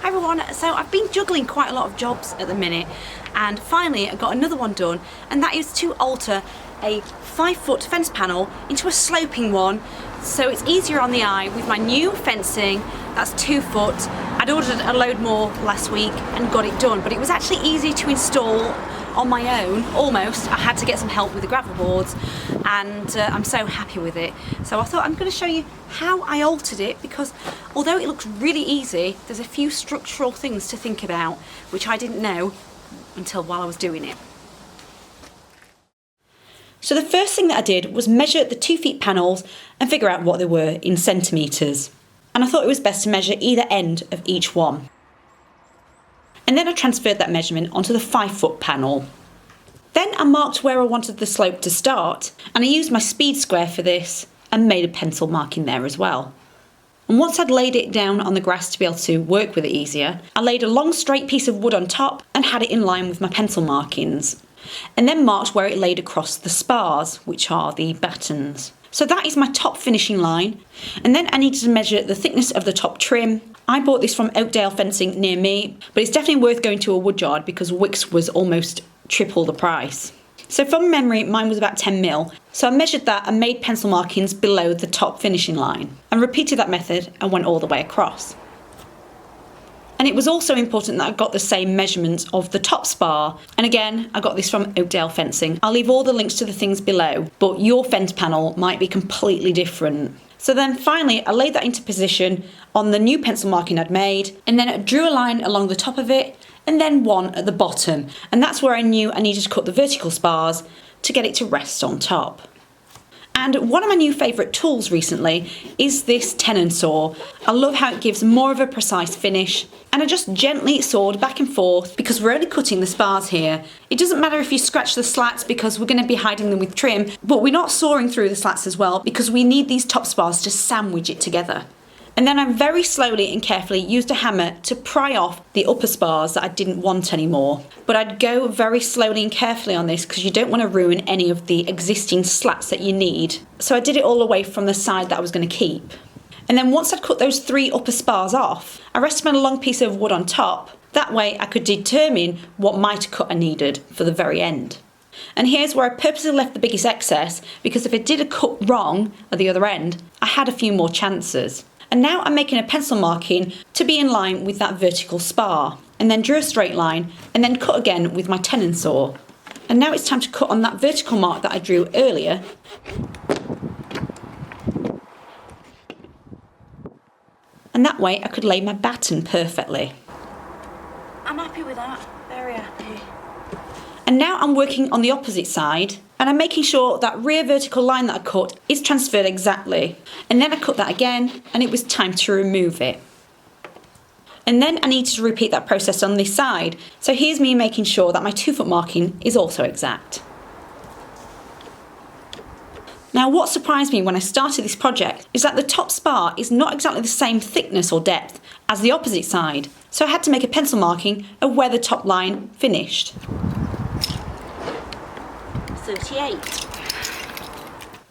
Hi everyone, so I've been juggling quite a lot of jobs at the minute and finally I got another one done, and that is to alter a 5-foot fence panel into a sloping one so it's easier on the eye with my new fencing. That's 2 foot. I'd ordered a load more last week and got it done, but it was actually easy to install on my own, almost. I had to get some help with the gravel boards, and I'm so happy with it. So I thought I'm going to show you how I altered it, because although it looks really easy, there's a few structural things to think about which I didn't know until while I was doing it. So the first thing that I did was measure the 2 feet panels and figure out what they were in centimetres. And I thought it was best to measure either end of each one. And then I transferred that measurement onto the 5-foot panel. Then I marked where I wanted the slope to start, and I used my speed square for this and made a pencil marking there as well. And once I'd laid it down on the grass to be able to work with it easier, I laid a long straight piece of wood on top and had it in line with my pencil markings. And then marked where it laid across the spars, which are the battens. So that is my top finishing line. And then I needed to measure the thickness of the top trim. I bought this from Oakdale Fencing near me, but it's definitely worth going to a wood yard because Wickes was almost triple the price. So from memory, mine was about 10mm. So I measured that and made pencil markings below the top finishing line and repeated that method and went all the way across. And it was also important that I got the same measurements of the top spar. And again, I got this from Oakdale Fencing. I'll leave all the links to the things below, but your fence panel might be completely different. So then finally, I laid that into position on the new pencil marking I'd made, and then I drew a line along the top of it, and then one at the bottom. And that's where I knew I needed to cut the vertical spars to get it to rest on top. And one of my new favourite tools recently is this Tenon Saw. I love how it gives more of a precise finish, and I just gently sawed back and forth because we're only cutting the spars here. It doesn't matter if you scratch the slats because we're going to be hiding them with trim, but we're not sawing through the slats as well because we need these top spars to sandwich it together. And then I very slowly and carefully used a hammer to pry off the upper spars that I didn't want anymore. But I'd go very slowly and carefully on this because you don't want to ruin any of the existing slats that you need. So I did it all away from the side that I was going to keep. And then once I'd cut those 3 upper spars off, I rested my long piece of wood on top. That way I could determine what miter cut I needed for the very end. And here's where I purposely left the biggest excess, because if I did a cut wrong at the other end, I had a few more chances. And now I'm making a pencil marking to be in line with that vertical spar, and then drew a straight line and then cut again with my Tenon Saw. And now it's time to cut on that vertical mark that I drew earlier. And that way I could lay my batten perfectly. I'm happy with that, very happy. And now I'm working on the opposite side, and I'm making sure that rear vertical line that I cut is transferred exactly. And then I cut that again, and it was time to remove it. And then I needed to repeat that process on this side. So here's me making sure that my 2-foot marking is also exact. Now what surprised me when I started this project is that the top spar is not exactly the same thickness or depth as the opposite side. So I had to make a pencil marking of where the top line finished. 38.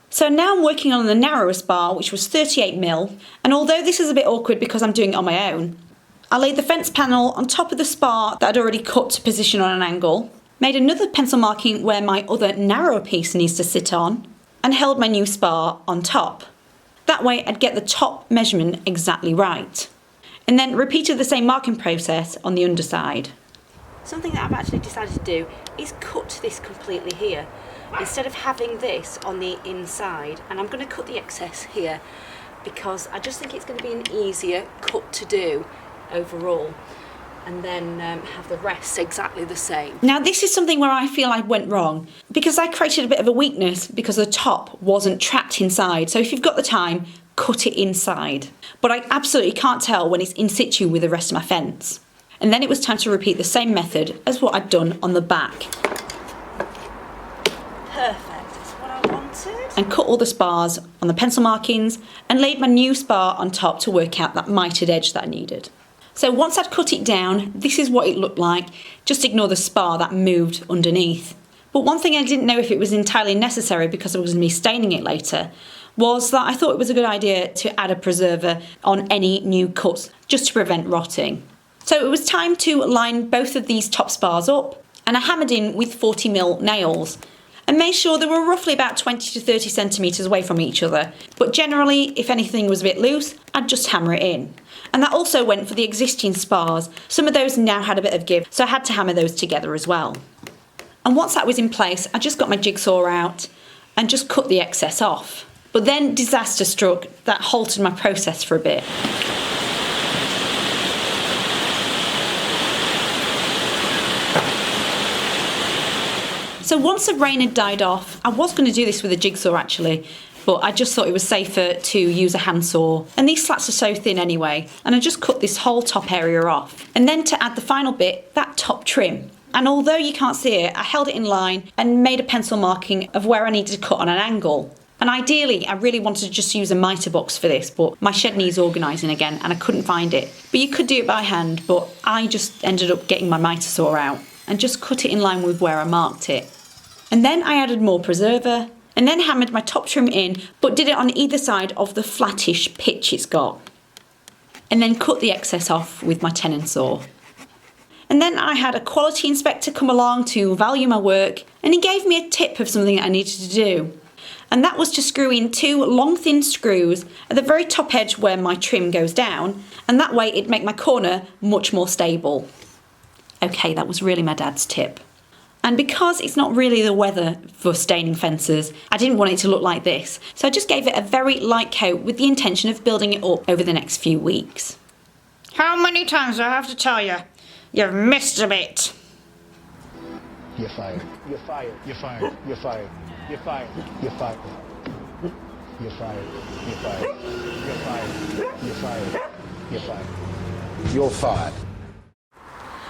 So now I'm working on the narrower spar, which was 38mm, and although this is a bit awkward because I'm doing it on my own, I laid the fence panel on top of the spar that I'd already cut to position on an angle, made another pencil marking where my other narrower piece needs to sit on, and held my new spar on top. That way I'd get the top measurement exactly right. And then repeated the same marking process on the underside. Something that I've actually decided to do is cut this completely here, instead of having this on the inside. And I'm going to cut the excess here because I just think it's going to be an easier cut to do overall, and then have the rest exactly the same. Now this is something where I feel I went wrong because I created a bit of a weakness because the top wasn't trapped inside. So if you've got the time, cut it inside. But I absolutely can't tell when it's in situ with the rest of my fence. And then it was time to repeat the same method as what I'd done on the back. Perfect, that's what I wanted. And cut all the spars on the pencil markings and laid my new spar on top to work out that mitered edge that I needed. So once I'd cut it down, this is what it looked like. Just ignore the spar that moved underneath. But one thing I didn't know if it was entirely necessary because I was going to be staining it later was that I thought it was a good idea to add a preserver on any new cuts just to prevent rotting. So it was time to line both of these top spars up, and I hammered in with 40mm nails and made sure they were roughly about 20 to 30 centimetres away from each other. But generally, if anything was a bit loose, I'd just hammer it in. And that also went for the existing spars. Some of those now had a bit of give, so I had to hammer those together as well. And once that was in place, I just got my jigsaw out and just cut the excess off. But then disaster struck that halted my process for a bit. So once the rain had died off, I was going to do this with a jigsaw actually, but I just thought it was safer to use a handsaw. And these slats are so thin anyway, and I just cut this whole top area off. And then to add the final bit, that top trim. And although you can't see it, I held it in line and made a pencil marking of where I needed to cut on an angle. And ideally, I really wanted to just use a mitre box for this, but my shed needs organising again and I couldn't find it. But you could do it by hand, but I just ended up getting my mitre saw out and just cut it in line with where I marked it. And then I added more preserver and then hammered my top trim in, but did it on either side of the flattish pitch it's got. And then cut the excess off with my Tenon saw. And then I had a quality inspector come along to value my work, and he gave me a tip of something that I needed to do. And that was to screw in 2 long thin screws at the very top edge where my trim goes down, and that way it'd make my corner much more stable. Okay, that was really my dad's tip. And because it's not really the weather for staining fences, I didn't want it to look like this, so I just gave it a very light coat with the intention of building it up over the next few weeks. How many times do I have to tell you? You've missed a bit. You're fired. You're fired. You're fired. You're fired. You're fired. You're fired. You're fired. You're fired. You're fired. You're fired. You're fired. You're fired.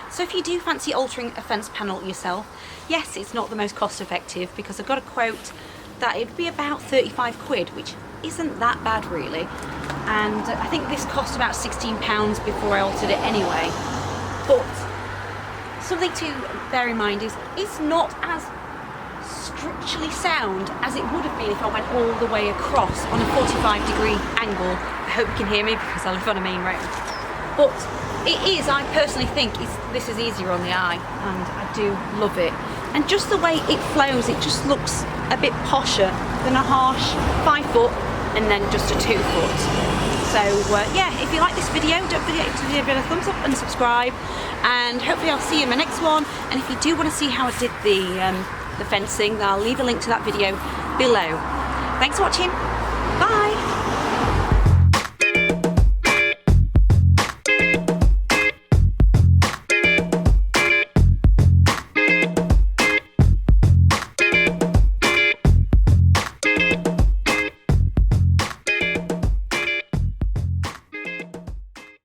So if you do fancy altering a fence panel yourself, yes, it's not the most cost effective because I got a quote that it'd be about 35 quid, which isn't that bad really. And I think this cost about £16 before I altered it anyway. But something to bear in mind is it's not as structurally sound as it would have been if I went all the way across on a 45-degree angle. I hope you can hear me because I live on a main road. But it is, I personally think this is easier on the eye, and I do love it. And just the way it flows, it just looks a bit posher than a harsh 5 foot and then just a 2 foot. So yeah, if you like this video, don't forget to give it a thumbs up and subscribe, and hopefully I'll see you in my next one. And if you do want to see how I did the fencing, I'll leave a link to that video below. Thanks for watching. Bye.